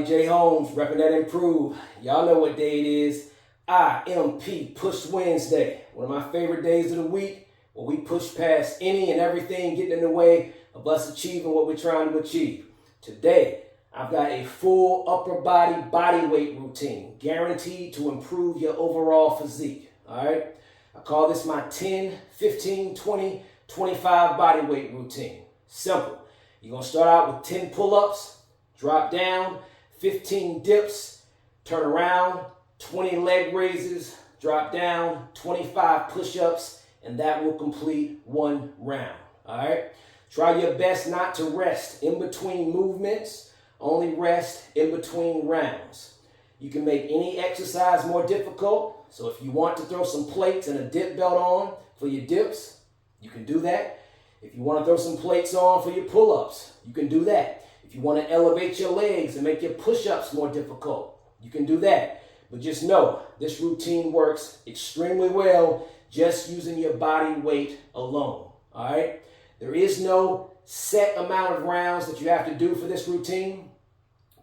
everybody. Jay Holmes, repping that Improve. Y'all know what day it is. IMP Push Wednesday. One of my favorite days of the week where we push past any and everything getting in the way of us achieving what we're trying to achieve. Today, I've got a full upper body weight routine guaranteed to improve your overall physique. All right. I call this my 10, 15, 20, 25 body weight routine. Simple. You're going to start out with 10 pull-ups, drop down, 15 dips, turn around, 20 leg raises, drop down, 25 push-ups, and that will complete one round. All right? Try your best not to rest in between movements, only rest in between rounds. You can make any exercise more difficult, so if you want to throw some plates and a dip belt on for your dips, you can do that. If you want to throw some plates on for your pull-ups, you can do that. If you want to elevate your legs and make your push-ups more difficult, you can do that. But just know, this routine works extremely well just using your body weight alone. All right? There is no set amount of rounds that you have to do for this routine.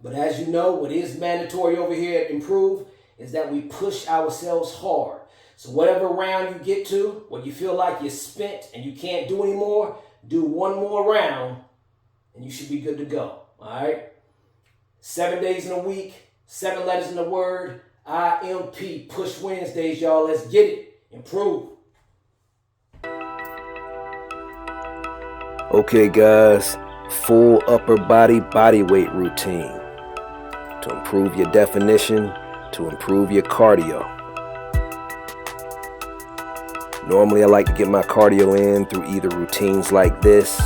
But as you know, what is mandatory over here at Improve is that we push ourselves hard. So whatever round you get to, when you feel like you're spent and you can't do anymore, do one more round and you should be good to go. All right? 7 days in a week, 7 letters in the word, IMP, Push Wednesdays, y'all. Let's get it. Improve. Okay, guys, full upper body weight routine to improve your definition, to improve your cardio. Normally, I like to get my cardio in through either routines like this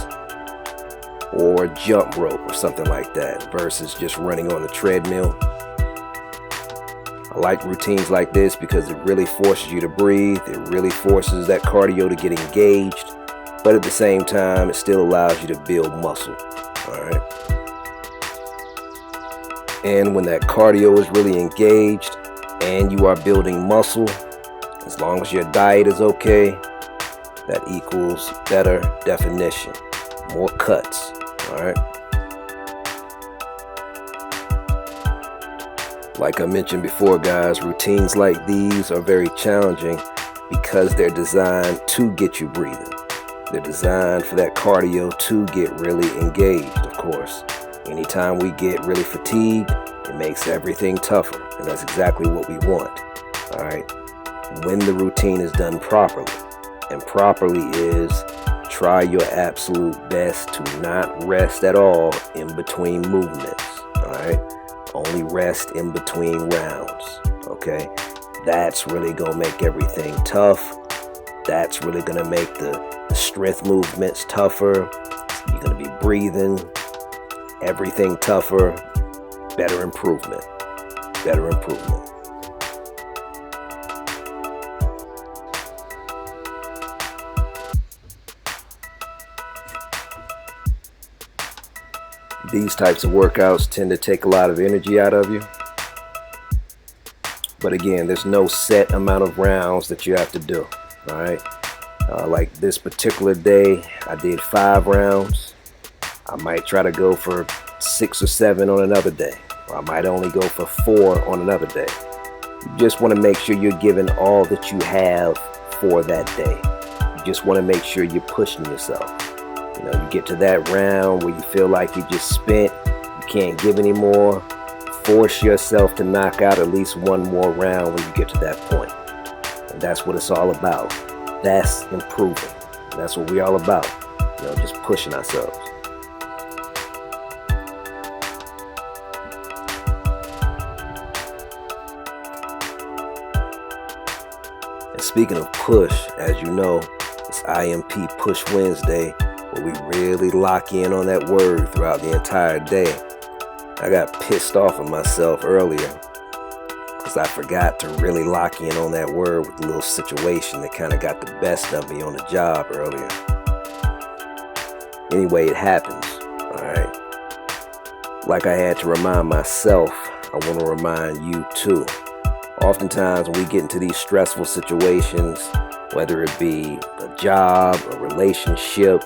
or jump rope or something like that versus just running on the treadmill. I like routines like this because it really forces you to breathe. It really forces that cardio to get engaged, but at the same time, it still allows you to build muscle. All right. And when that cardio is really engaged and you are building muscle, as long as your diet is okay, that equals better definition, more cuts, all right? Like I mentioned before, guys, routines like these are very challenging because they're designed to get you breathing. They're designed for that cardio to get really engaged, of course. Anytime we get really fatigued, it makes everything tougher, and that's exactly what we want, all right? When the routine is done properly, and properly is try your absolute best to not rest at all in between movements, all right? Only rest in between rounds, okay? That's really gonna make everything tough. That's really gonna make the strength movements tougher. You're gonna be breathing, everything tougher, better improvement, better improvement. These types of workouts tend to take a lot of energy out of you. But again, there's no set amount of rounds that you have to do, all right? Like this particular day, I did 5 rounds. I might try to go for 6 or 7 on another day. Or I might only go for 4 on another day. You just want to make sure you're giving all that you have for that day. You just want to make sure you're pushing yourself. You know, you get to that round where you feel like you just spent, you can't give anymore. Force yourself to knock out at least one more round when you get to that point. And that's what it's all about. That's improving. That's what we're all about. You know, just pushing ourselves. And speaking of push, as you know, it's IMP Push Wednesday, where we really lock in on that word throughout the entire day. I got pissed off at myself earlier because I forgot to really lock in on that word with a little situation that kind of got the best of me on the job earlier. Anyway, it happens, all right? Like I had to remind myself, I want to remind you too. Oftentimes when we get into these stressful situations, whether it be a job, a relationship,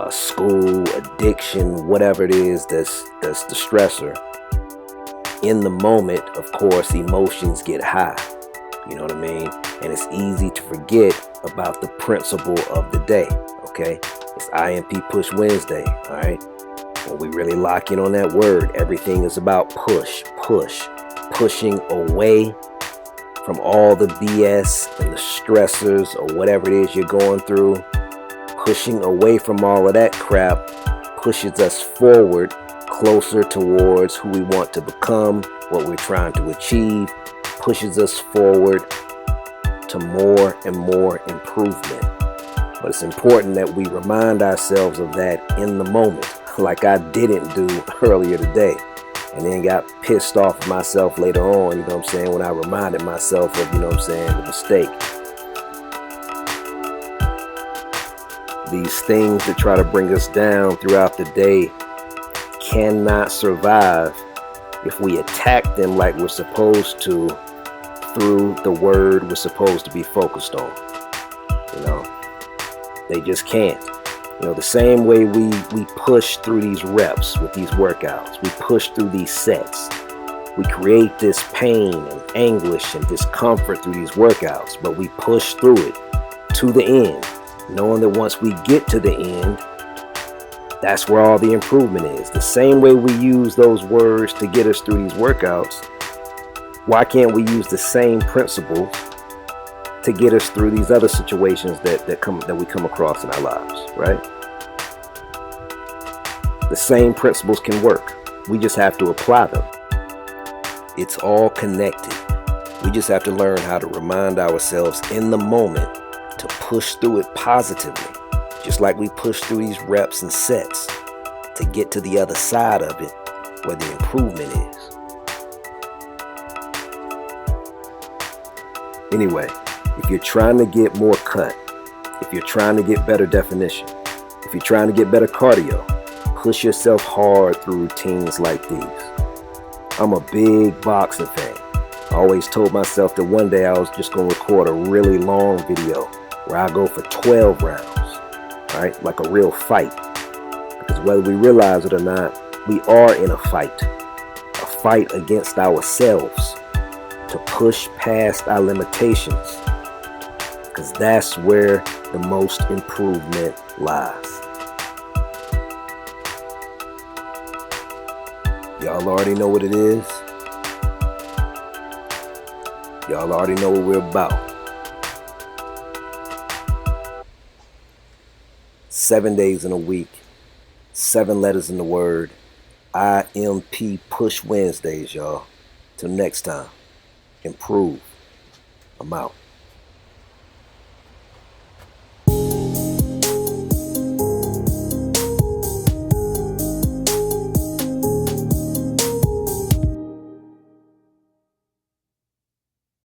school, addiction, whatever it is that's the stressor, in the moment, of course, emotions get high. You know what I mean? And it's easy to forget about the principle of the day, okay? It's IMP Push Wednesday, all right? When we really lock in on that word, everything is about push, pushing away from all the BS and the stressors or whatever it is you're going through. Pushing away from all of that crap pushes us forward, closer towards who we want to become, what we're trying to achieve, pushes us forward to more and more improvement. But it's important that we remind ourselves of that in the moment, like I didn't do earlier today, and then got pissed off at myself later on, you know what I'm saying, when I reminded myself of, you know what I'm saying, the mistake. These things that try to bring us down throughout the day cannot survive if we attack them like we're supposed to through the word we're supposed to be focused on. You know, they just can't. You know, the same way we push through these reps with these workouts, we push through these sets, we create this pain and anguish and discomfort through these workouts, but we push through it to the end, knowing that once we get to the end, that's where all the improvement is. The same way we use those words to get us through these workouts, why can't we use the same principles to get us through these other situations that we come across in our lives, right? The same principles can work. We just have to apply them. It's all connected. We just have to learn how to remind ourselves in the moment to push through it positively, just like we push through these reps and sets to get to the other side of it where the improvement is. Anyway, if you're trying to get more cut, if you're trying to get better definition, if you're trying to get better cardio, push yourself hard through routines like these. I'm a big boxing fan. I always told myself that one day I was just going to record a really long video where I go for 12 rounds, right? Like a real fight. Because whether we realize it or not, we are in a fight against ourselves to push past our limitations, because that's where the most improvement lies. Y'all already know what it is. Y'all already know what we're about. 7 days in a week, 7 letters in the word, IMP Push Wednesdays, y'all. Till next time, improve. I'm out.